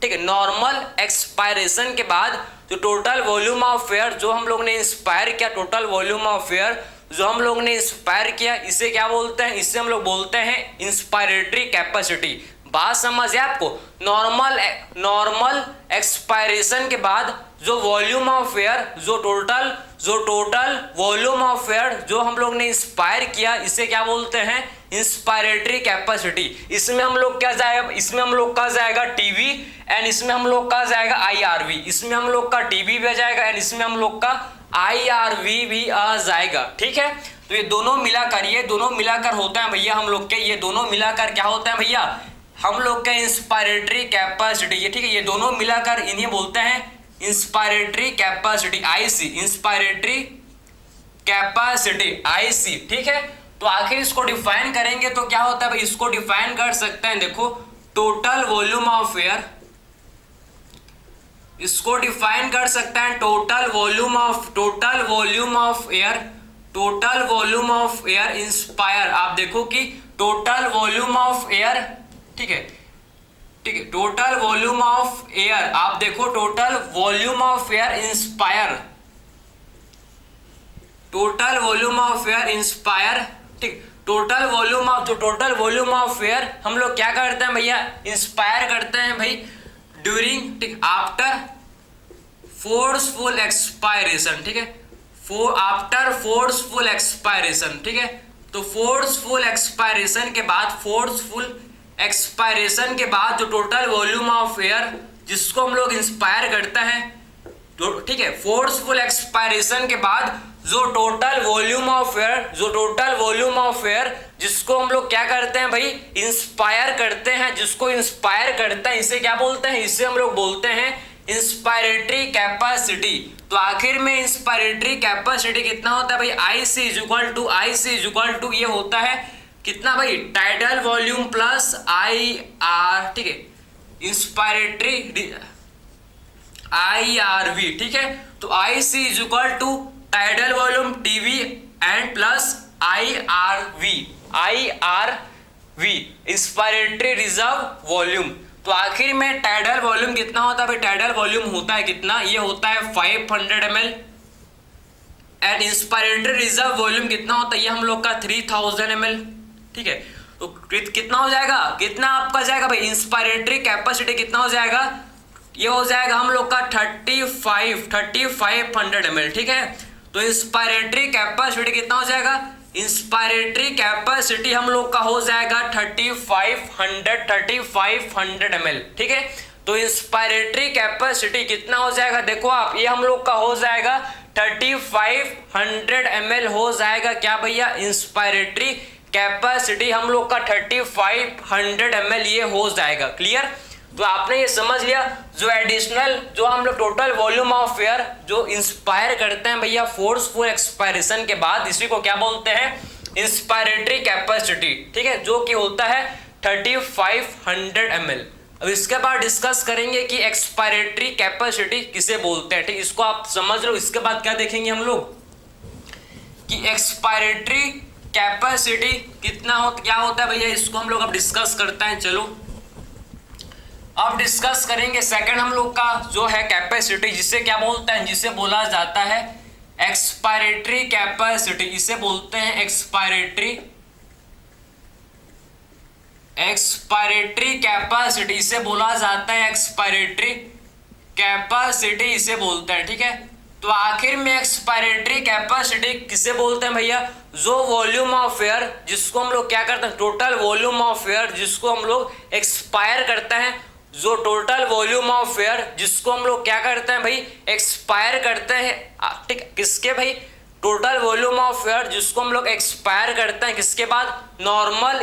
ठीक है, नॉर्मल एक्सपायरेशन के बाद जो टोटल वॉल्यूम ऑफ एयर जो हम लोग ने इंस्पायर किया, टोटल वॉल्यूम ऑफ एयर जो हम लोग ने इंस्पायर किया, इसे क्या बोलते हैं, इसे हम लोग बोलते हैं इंस्पायरेटरी कैपेसिटी। बात समझ है आपको, नॉर्मल एक्सपायरेशन के बाद जो वॉल्यूम ऑफ एयर जो टोटल वॉल्यूम ऑफ एयर जो हम लोग ने इंस्पायर किया, इसे क्या बोलते हैं इंस्पायरेटरी कैपेसिटी। इसमें हम लोग क्या जाएगा, इसमें हम लोग का जाएगा टीवी एंड इसमें हम लोग का जाएगा आईआरवी। इसमें हम लोग का टीवी भी आ जाएगा एंड इसमें हम लोग का आईआरवी भी आ जाएगा। ठीक है, तो ये दोनों मिलाकर, ये दोनों मिलाकर होता है भैया हम लोग के, ये दोनों मिलाकर क्या होता है भैया हम लोग का इंस्पायरेटरी कैपेसिटी। ये ठीक है, ये दोनों मिलाकर इन्हें बोलते हैं inspiratory capacity IC, inspiratory capacity IC. ठीक है, तो आखिर इसको डिफाइन करेंगे तो क्या होता है भाई, इसको डिफाइन कर सकते हैं, देखो टोटल वॉल्यूम ऑफ एयर, इसको डिफाइन कर सकते हैं total volume of air inspire. आप देखो कि टोटल वॉल्यूम ऑफ एयर, ठीक है, टोटल वॉल्यूम ऑफ एयर, आप देखो total volume of air inspire, total volume of air inspire. ठीक, टोटल वॉल्यूम ऑफ एयर हम लोग क्या करते हैं भैया, इंस्पायर करते हैं भाई ड्यूरिंग, ठीक, आफ्टर फोर्सफुल एक्सपायरेशन। ठीक है, आफ्टर फोर्सफुल एक्सपायरेशन। ठीक है, तो फोर्सफुल एक्सपायरेशन के बाद जो टोटल वॉल्यूम ऑफ एयर जिसको हम लोग इंस्पायर करते हैं, ठीक है, फोर्सफुल एक्सपायरेशन के बाद जो टोटल वॉल्यूम ऑफ एयर जिसको हम लोग क्या करते हैं भाई इंस्पायर करते हैं, जिसको इंस्पायर करते हैं, इसे क्या बोलते हैं, इसे हम लोग बोलते हैं इंस्पायरेटरी कैपेसिटी। तो आखिर में इंस्पायरेटरी कैपेसिटी कितना होता है भाई, आईसी इक्वल टू ये होता है कितना भाई, tidal volume plus I R. ठीक है, इंस्पायरेटरी आईआरवी। ठीक है, तो IC is equal to tidal volume TV and plus IRV inspiratory reserve volume. तो आखिर में टाइडल वॉल्यूम कितना होता है भाई, टाइडल वॉल्यूम होता है कितना, ये होता है 500 ml and inspiratory reserve volume कितना होता है, ये हम लोग का 3000 ml। ठीक है, तो कितना हो जाएगा, कितना आपका जाएगा भाई, इंस्पायरेटरी कैपेसिटी कितना हो जाएगा, ये हो जाएगा हम लोग का 3500 ml, ठीक है। तो इंस्पायरेटरी कैपेसिटी कितना हो जाएगा, इंस्पायरेटरी कैपेसिटी हम लोग का हो जाएगा 3500 ml, ठीक है। तो इंस्पायरेटरी कैपेसिटी कितना हो जाएगा, देखो आप, ये हम लोग का हो जाएगा 3500 ml हो जाएगा क्या भैया, इंस्पायरेटरी कैपेसिटी हम लोग का 3500 ml ये हो जाएगा। क्लियर। तो आपने ये समझ लिया, जो एडिशनल जो हम लोग टोटल वॉल्यूम ऑफ एयर जो इंस्पायर करते हैं भैया फोर्सफुल एक्सपायरेशन के बाद, इसी को क्या बोलते हैं, इंस्पायरेटरी कैपेसिटी, ठीक है, जो कि होता है 3500 ml। अब इसके बाद डिस्कस करेंगे कि एक्सपायरेटरी कैपेसिटी किसे बोलते हैं, ठीक, इसको आप समझ लो। इसके बाद क्या देखेंगे हम लोग कि एक्सपायरेटरी कैपेसिटी क्या होता है भैया, इसको हम लोग अब डिस्कस करते हैं। चलो अब डिस्कस करेंगे सेकंड हम लोग का जो है कैपेसिटी, जिसे क्या बोलते हैं, जिसे बोला जाता है एक्सपायरेटरी कैपेसिटी, इसे बोलते हैं एक्सपायरेटरी कैपेसिटी, इसे बोला जाता है एक्सपायरेटरी कैपेसिटी, इसे बोलते हैं, ठीक है। तो आखिर में एक्सपायरेटरी कैपेसिटी किसे बोलते हैं भैया, जो वॉल्यूम ऑफ एयर जिसको हम लोग क्या करते हैं, टोटल वॉल्यूम ऑफ एयर जिसको हम लोग एक्सपायर करते हैं, जो टोटल वॉल्यूम ऑफ एयर जिसको हम लोग क्या करते हैं भाई, एक्सपायर करते हैं, ठीक, किसके भाई, टोटल वॉल्यूम ऑफ एयर जिसको हम लोग एक्सपायर करते हैं किसके बाद, नॉर्मल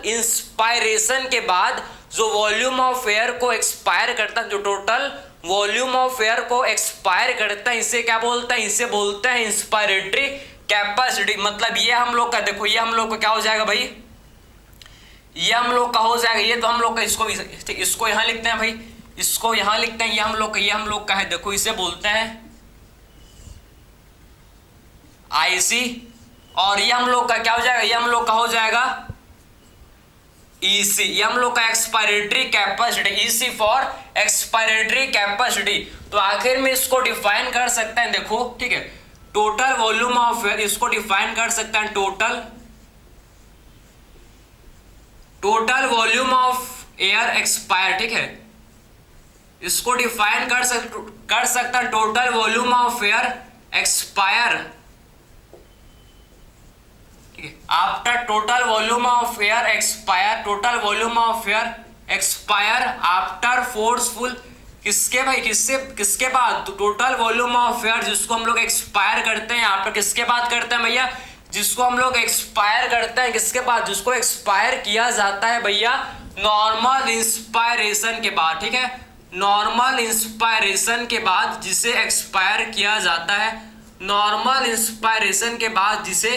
इंस्पायरेशन के बाद जो वॉल्यूम ऑफ एयर को एक्सपायर करता है, जो टोटल वॉल्यूम ऑफ एयर को एक्सपायर करता है, इसे क्या बोलते हैं, इसे बोलते हैं इंस्पायरेटरी कैपेसिटी। मतलब ये हम लोग का, देखो ये हम लोग का क्या हो जाएगा भाई, ये हम लोग का हो जाएगा, ये तो हम लोग का, इसको यहां लिखते हैं भाई, इसको यहां लिखते हैं, ये हम लोग का है, देखो इसे बोलते हैं आईसी, और ये हम लोग का क्या हो जाएगा, ये हम लोग का हो जाएगा ईसी, ये हम लोग का expiratory capacity, EC for expiratory capacity. तो आखिर में इसको डिफाइन कर सकते हैं, देखो ठीक है, टोटल वॉल्यूम ऑफ एयर, इसको डिफाइन कर सकते हैं total volume of air expire, ठीक है, इसको डिफाइन कर सकता है total volume of air expire, ठीक है, after total volume of air expire, total volume of air expire after forceful, किसके भाई, किसके बाद, तो टोटल वॉल्यूम ऑफ एयर जिसको हम लोग एक्सपायर करते हैं, आफ्टर किसके बाद करते हैं भैया, जिसको हम लोग एक्सपायर करते हैं किसके बाद, जिसको एक्सपायर किया जाता है भैया नॉर्मल इंस्पायरेशन के बाद, ठीक है, नॉर्मल इंस्पायरेशन के बाद जिसे एक्सपायर किया जाता है, नॉर्मल इंस्पायरेशन के बाद जिसे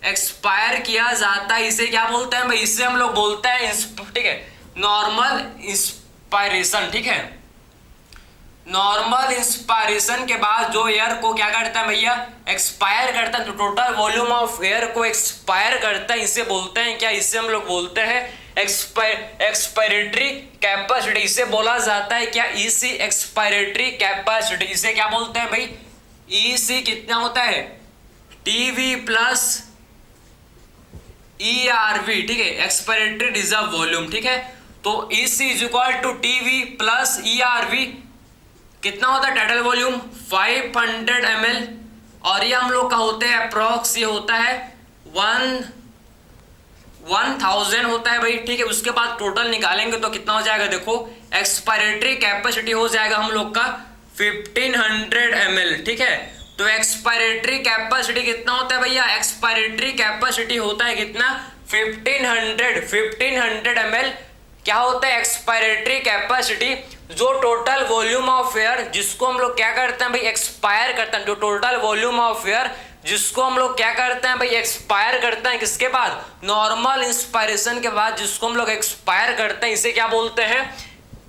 एक्सपायर किया जाता है, इसे क्या बोलते हैं भाई, इसे हम लोग बोलते हैं, ठीक है, नॉर्मल इंस्पायरेशन, ठीक है। नॉर्मल इंस्पायरेशन के बाद जो एयर को क्या करता है भैया, एक्सपायर करता है, तो टोटल वॉल्यूम ऑफ एयर को एक्सपायर करता है, इसे बोलते हैं क्या, इसे हम लोग बोलते हैं एक्सपायरेटरी कैपेसिटी, इसे बोला जाता है क्या, ईसी एक्सपायरेटरी कैपेसिटी, इसे क्या बोलते हैं भाई, ईसी कितना होता है, टीवी प्लस ईआरवी, ठीक है, एक्सपायरेटरी रिजर्व वॉल्यूम, ठीक है। तो EC is equal to TV plus ERV, कितना होता है टोटल वॉल्यूम 500 ml, और ये हम लोग का होते हैं अप्रॉक्स, ये होता है 1000 होता है भाई, ठीक है। उसके बाद टोटल निकालेंगे तो कितना हो जाएगा, देखो एक्सपायरेटरी कैपेसिटी हो जाएगा हम लोग का 1500 ml, ठीक है। तो एक्सपायरेटरी कैपेसिटी कितना होता है भैया, एक्सपायरेटरी कैपेसिटी होता है कितना, 1500 ml क्या होता है एक्सपायरेटरी कैपेसिटी, जो टोटल वॉल्यूम ऑफ एयर जिसको हम लोग क्या करते हैं भाई, एक्सपायर करते हैं, जो टोटल वॉल्यूम ऑफ एयर जिसको हम लोग क्या करते हैं भाई, एक्सपायर करते हैं किसके बाद, नॉर्मल इंस्पायरेशन के बाद जिसको हम लोग एक्सपायर करते हैं, इसे क्या बोलते हैं,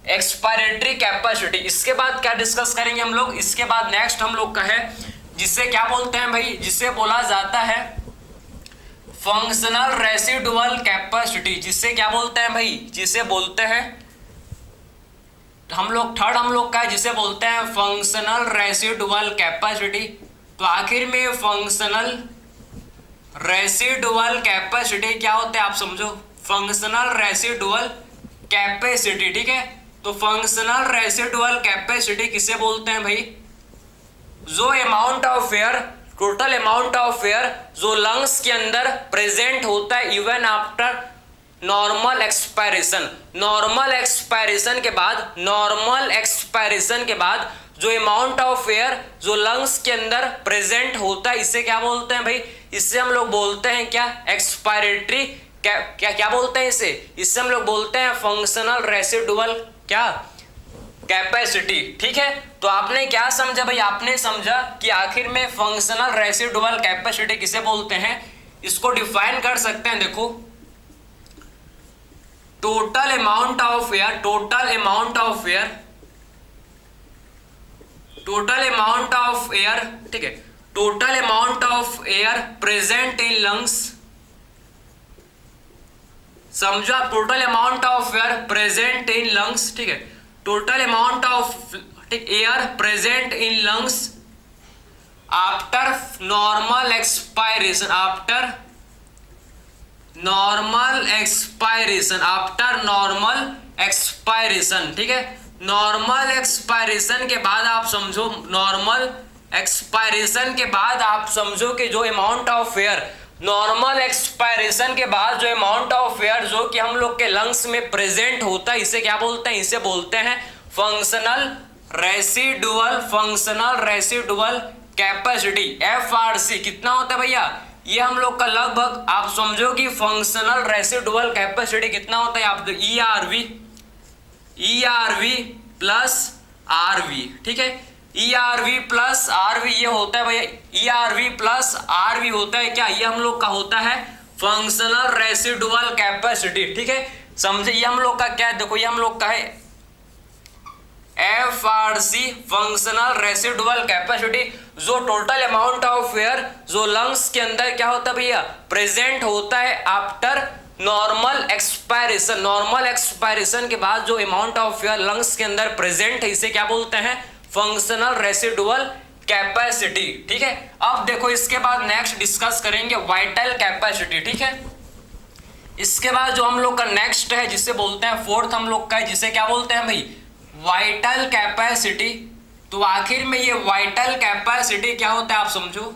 एक्सपायरेटरी कैपेसिटी। इसके बाद क्या डिस्कस करेंगे हम लोग, इसके बाद नेक्स्ट हम लोग का है जिसे क्या बोलते हैं भाई, जिसे बोला जाता है फंक्शनल रेसिडुअल कैपेसिटी, जिसे क्या बोलते हैं भाई, जिसे बोलते हैं हम लोग थर्ड हम लोग का है, जिसे बोलते हैं फंक्शनल रेसिडुअल कैपेसिटी। तो आखिर में फंक्शनल रेसिडुअल कैपेसिटी क्या होता है आप समझो, फंक्शनल रेसिडुअल कैपेसिटी, ठीक है। तो फंक्शनल रेसिडुअल कैपेसिटी किसे बोलते हैं भाई, जो amount of air, total amount of air जो लंग्स के अंदर प्रेजेंट होता है even after normal expiration. Normal expiration के बाद, नॉर्मल एक्सपायरेशन के बाद जो अमाउंट ऑफ एयर जो लंग्स के अंदर प्रेजेंट होता है इसे क्या बोलते हैं भाई, इससे हम लोग बोलते हैं क्या, एक्सपायरेटरी, क्या बोलते हैं इससे हम लोग बोलते हैं फंक्शनल रेसिडुअल क्या, कैपेसिटी, ठीक है। तो आपने क्या समझा भाई, आपने समझा कि आखिर में फंक्शनल रेसिडुअल कैपेसिटी किसे बोलते हैं। इसको डिफाइन कर सकते हैं, देखो, total amount of air, total amount of air, total amount of air, ठीक है, total amount of air present in lungs, समझो आप, total amount of air present in lungs, ठीक है, total amount of air present in lungs after normal expiration, after normal expiration, after normal expiration, ठीक है। Normal expiration के बाद आप समझो, नॉर्मल एक्सपायरेशन के बाद आप समझो कि जो amount of air, normal expiration के बाद जो अमाउंट ऑफ एयर जो कि हम लोग के लंग्स में प्रेजेंट होता है इसे क्या बोलते हैं, इसे बोलते हैं functional residual, functional residual capacity, FRC। कितना होता है भैया, ये हम लोग का लगभग आप समझो कि फंक्शनल रेसिडुअल कैपेसिटी कितना होता है, आप ERV प्लस RV, ठीक है, ERV प्लस RV ये होता है भैया, ERV प्लस RV होता है क्या, ये हम लोग का होता है फंक्शनल रेसिडुअल कैपेसिटी, ठीक है। समझे, ये हम लोग का क्या है, देखो ये हम लोग का है FRC, फंक्शनल रेसिडुअल कैपेसिटी, जो टोटल अमाउंट ऑफ एयर जो लंग्स के अंदर क्या होता है भैया, प्रेजेंट होता है after normal expiration. Normal expiration के बाद जो अमाउंट ऑफ एयर लंग्स के अंदर प्रेजेंट है इसे क्या बोलते हैं, फंक्शनल रेसिडुअल कैपेसिटी, ठीक है। अब देखो इसके बाद नेक्स्ट डिस्कस करेंगे वाइटल कैपेसिटी, ठीक है। इसके बाद जो हम लोग का नेक्स्ट है जिसे बोलते हैं फोर्थ हम लोग का है, जिसे क्या बोलते हैं भाई, वाइटल कैपेसिटी। तो आखिर में ये वाइटल कैपेसिटी क्या होता है आप समझो,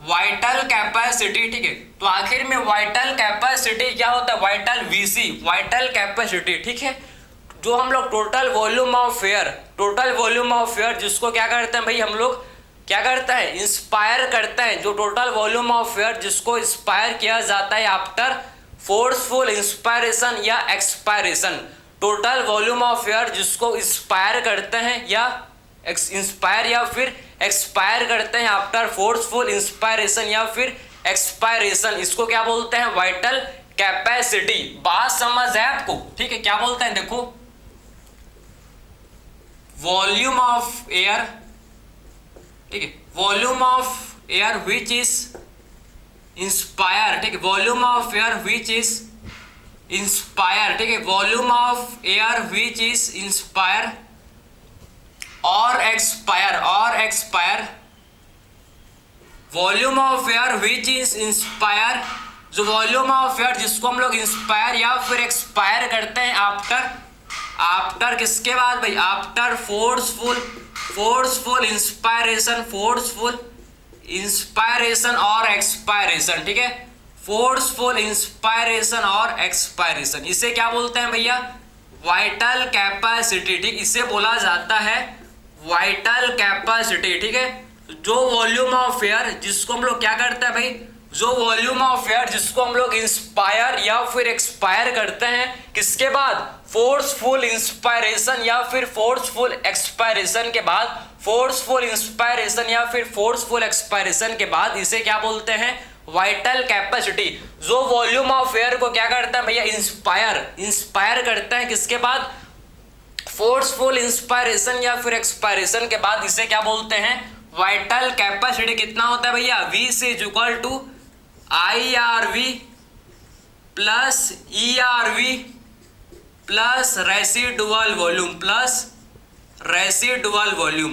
वाइटल कैपेसिटी, ठीक है। तो आखिर में वाइटल कैपेसिटी क्या होता है, वाइटल VC, वाइटल कैपेसिटी, ठीक है। जो हम लोग total volume of air, total volume of air जिसको क्या करते हैं भाई, हम लोग क्या करते हैं, इंस्पायर करते हैं। जो टोटल वॉल्यूम ऑफ एयर जिसको इंस्पायर किया जाता है आफ्टर फोर्सफुल इंस्पायरेशन या expiration, total volume of air जिसको इंस्पायर करते हैं या इंस्पायर या फिर एक्सपायर करते हैं आफ्टर फोर्सफुल इंस्पायरेशन या फिर एक्सपायरेशन, इसको क्या बोलते हैं, वाइटल कैपेसिटी। बात समझ है आपको, ठीक है। क्या बोलते हैं, देखो, वॉल्यूम ऑफ एयर, ठीक है, volume of air which is inspire, ठीक है, volume of air which is inspire, ठीक है, volume of air which is inspire और expire, volume of air which is inspire, जो वॉल्यूम ऑफ एयर जिसको हम लोग इंस्पायर या फिर एक्सपायर करते हैं आफ्टर किसके बाद भाई, after forceful inspiration, forceful inspiration और एक्सपायरेशन, ठीक है, फोर्सफुल इंस्पायरेशन और एक्सपायरेशन, इसे क्या बोलते हैं भैया, वाइटल कैपेसिटी, ठीक, इसे बोला जाता है वाइटल कैपेसिटी, ठीक है। जो वॉल्यूम ऑफ एयर जिसको हम लोग क्या करते हैं भाई, जो वॉल्यूम ऑफ एयर जिसको हम लोग इंस्पायर या फिर एक्सपायर करते हैं किसके बाद, फोर्सफुल इंस्पायरेशन या फिर फोर्सफुल एक्सपायरेशन के बाद, फोर्सफुल इंस्पायरेशन या फिर फोर्सफुल एक्सपायरेशन के बाद, इसे क्या बोलते हैं, वाइटल कैपेसिटी। जो वॉल्यूम ऑफ एयर को क्या करता है भैया, इंस्पायर करता है किसके बाद, फोर्सफुल इंस्पायरेशन या फिर एक्सपायरेशन के बाद, इसे क्या बोलते हैं, वाइटल कैपेसिटी। कितना होता है भैया, VC is equal to IRV plus ERV plus residual volume,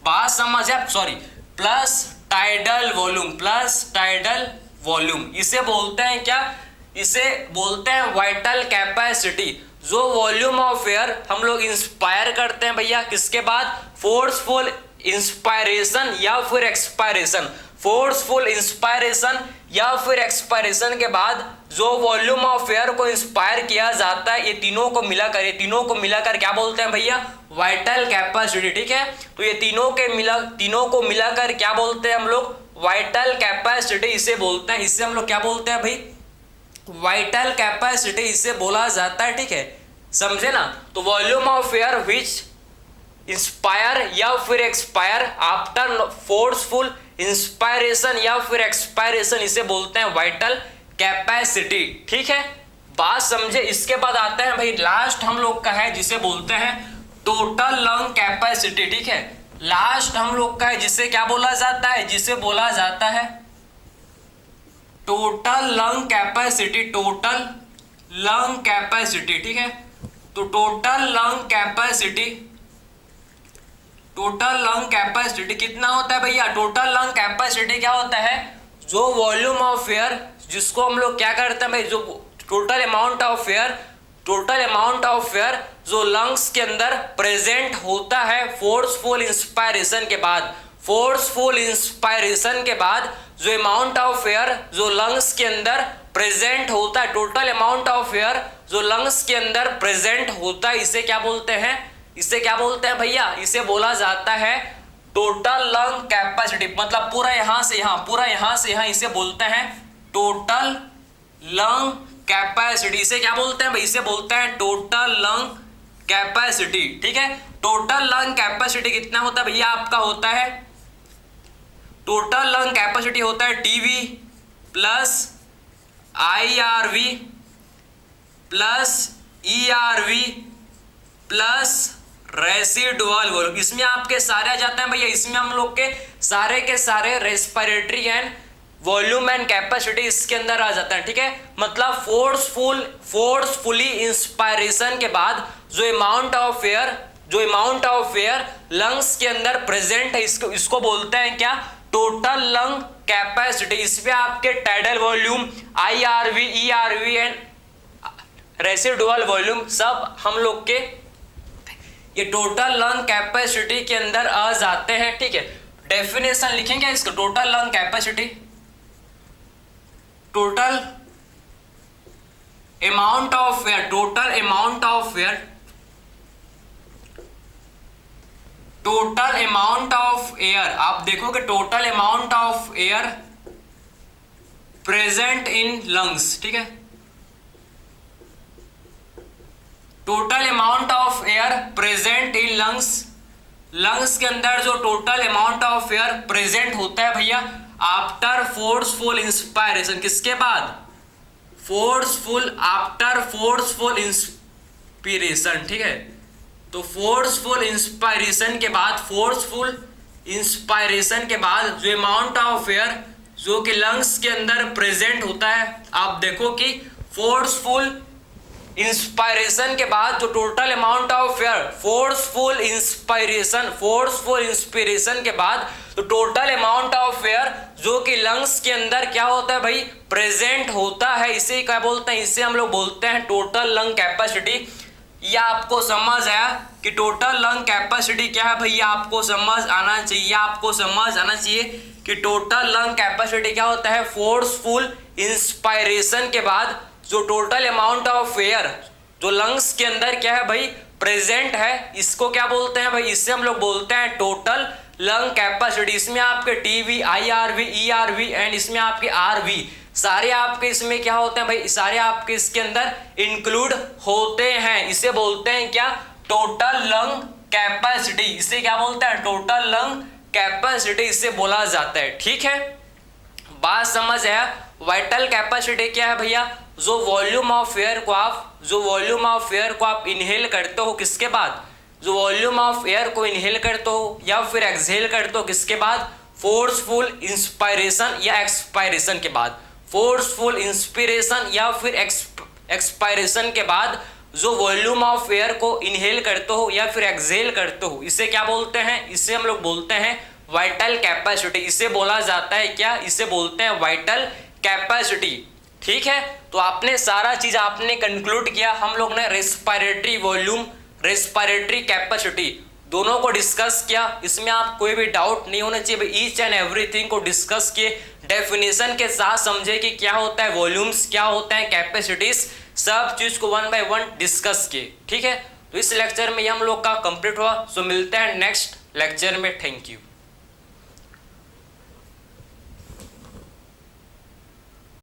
बात समझ है, sorry, plus tidal volume plus tidal volume, इसे बोलते हैं क्या, इसे बोलते हैं वाइटल कैपेसिटी। जो वॉल्यूम ऑफ एयर हम लोग इंस्पायर करते हैं भैया किसके बाद, फोर्सफुल इंस्पायरेशन या फिर एक्सपायरेशन, फोर्सफुल इंस्पायरेशन या फिर एक्सपायरेशन के बाद जो वॉल्यूम ऑफ एयर को इंस्पायर किया जाता है, ये तीनों को मिलाकर क्या बोलते हैं भैया, वाइटल कैपेसिटी। ठीक है, तो ये तीनों को मिलाकर क्या बोलते हैं हम लोग, वाइटल कैपेसिटी इसे बोलते हैं। इससे हम लोग क्या बोलते हैं भाई, वाइटल कैपेसिटी इसे बोला जाता है। ठीक है, समझे ना। तो volume of air which inspire या फिर एक्सपायर आफ्टर फोर्सफुल इंस्पायरेशन या फिर एक्सपायरेशन, इसे बोलते हैं वाइटल कैपेसिटी। ठीक है, बात समझे। इसके बाद आते हैं भाई लास्ट हम लोग का है जिसे बोलते हैं टोटल लंग कैपेसिटी। ठीक है, लास्ट हम लोग का है जिसे क्या बोला जाता है, जिसे बोला जाता है total lung capacity, total lung capacity. ठीक है, तो टोटल लंग कैपेसिटी कितना होता है भैया, टोटल लंग कैपेसिटी क्या होता है, जो वॉल्यूम ऑफ एयर जिसको हम लोग क्या करते हैं भाई, जो टोटल अमाउंट ऑफ एयर जो लंग्स के अंदर प्रेजेंट होता है फोर्सफुल इंस्पायरेशन के बाद, जो अमाउंट ऑफ एयर जो लंग्स के अंदर प्रेजेंट होता है, टोटल अमाउंट ऑफ एयर जो लंग्स के अंदर प्रेजेंट होता है, इसे क्या बोलते हैं, भैया, इसे बोला जाता है टोटल लंग कैपेसिटी। मतलब पूरा यहां से यहां, इसे बोलते हैं टोटल लंग कैपेसिटी। इसे क्या बोलते हैं भाई, इसे बोलते हैं टोटल लंग कैपेसिटी। ठीक है, टोटल लंग कैपेसिटी कितना होता है भैया, आपका होता है टोटल लंग कैपेसिटी होता है TV plus IRV plus ERV plus residual volume. इसमें आपके सारे आ जाते हैं भैया, इसमें हम लोग के सारे respiratory and volume and capacity इसके अंदर आ जाता है। ठीक है, मतलब फोर्सफुली इंस्पायरेशन के बाद जो अमाउंट ऑफ एयर लंग्स के अंदर प्रेजेंट है, इसको बोलते हैं क्या, टोटल लंग कैपेसिटी। इसमें आपके tidal volume, IRV, ERV and residual volume सब हम लोग के ये टोटल लंग कैपेसिटी के अंदर आ जाते हैं। ठीक है, डेफिनेशन लिखेंगे इसका, total lung capacity, total amount of air, आप देखोगे total amount of air present in lungs. ठीक है, total amount of air present in lungs के अंदर जो total amount of air present होता है भैया आफ्टर फोर्सफुल इंस्पायरेशन, किसके बाद, आफ्टर फोर्सफुल इंस्पिरेशन। ठीक है, तो फोर्सफुल इंस्पायरेशन के बाद जो अमाउंट ऑफ एयर जो कि लंग्स के अंदर प्रेजेंट होता है, आप देखो कि फोर्सफुल इंस्पायरेशन के बाद जो total amount of air, forceful inspiration के बाद तो टोटल अमाउंट ऑफ एयर जो कि लंग्स के अंदर क्या होता है भाई, प्रेजेंट होता है, इसे क्या बोलते हैं, इसे हम लोग बोलते हैं टोटल लंग कैपेसिटी। यह आपको समझ आया कि टोटल लंग कैपेसिटी क्या है भैया, आपको समझ आना चाहिए कि टोटल लंग कैपेसिटी क्या होता है, फोर्सफुल इंस्पायरेशन के बाद जो टोटल अमाउंट ऑफ एयर जो लंग्स के अंदर क्या है भाई प्रेजेंट है, इसको क्या बोलते हैं भाई, इससे हम लोग बोलते हैं टोटल लंग कैपेसिटी। इसमें आपके टीवी, IRV, ERV एंड इसमें आपके RV सारे आपके इसमें क्या होते हैं भाई, सारे आपके इसके अंदर इंक्लूड होते हैं। इसे बोलते हैं क्या, टोटल लंग कैपेसिटी। इसे क्या बोलते हैं, टोटल लंग कैपेसिटी इसे बोला जाता है। ठीक है, बात समझ आया। वाइटल कैपेसिटी क्या है भैया, जो वॉल्यूम ऑफ एयर को आप इनहेल करते हो, किसके बाद, जो वॉल्यूम ऑफ एयर को इनहेल करते हो या फिर एक्सहेल करते हो, किसके बाद, फोर्सफुल इंस्पायरेशन या एक्सपायरेशन के बाद, फोर्सफुल इंस्पिरेशन या फिर एक्सपायरेशन के बाद जो वॉल्यूम ऑफ एयर को इनहेल करते हो या फिर एक्सहेल करते हो, इसे क्या बोलते हैं, इसे हम लोग बोलते हैं वाइटल कैपेसिटी, इसे बोला जाता है क्या, इसे बोलते हैं वाइटल कैपेसिटी। ठीक है, तो आपने सारा चीज आपने कंक्लूड किया। हम लोग ने रेस्पिरेटरी वॉल्यूम, रेस्पिरेटरी कैपेसिटी दोनों को डिस्कस किया। इसमें आप कोई भी डाउट नहीं होना चाहिए, ईच एंड एवरीथिंग को डिस्कस किए, डेफिनेशन के साथ समझे कि क्या होता है वॉल्यूम्स, क्या होता है कैपेसिटीज, सब चीज को वन बाय वन डिस्कस किए। ठीक है, तो इस लेक्चर में हम लोग का कंप्लीट हुआ। सो मिलते हैं नेक्स्ट लेक्चर में। Thank you.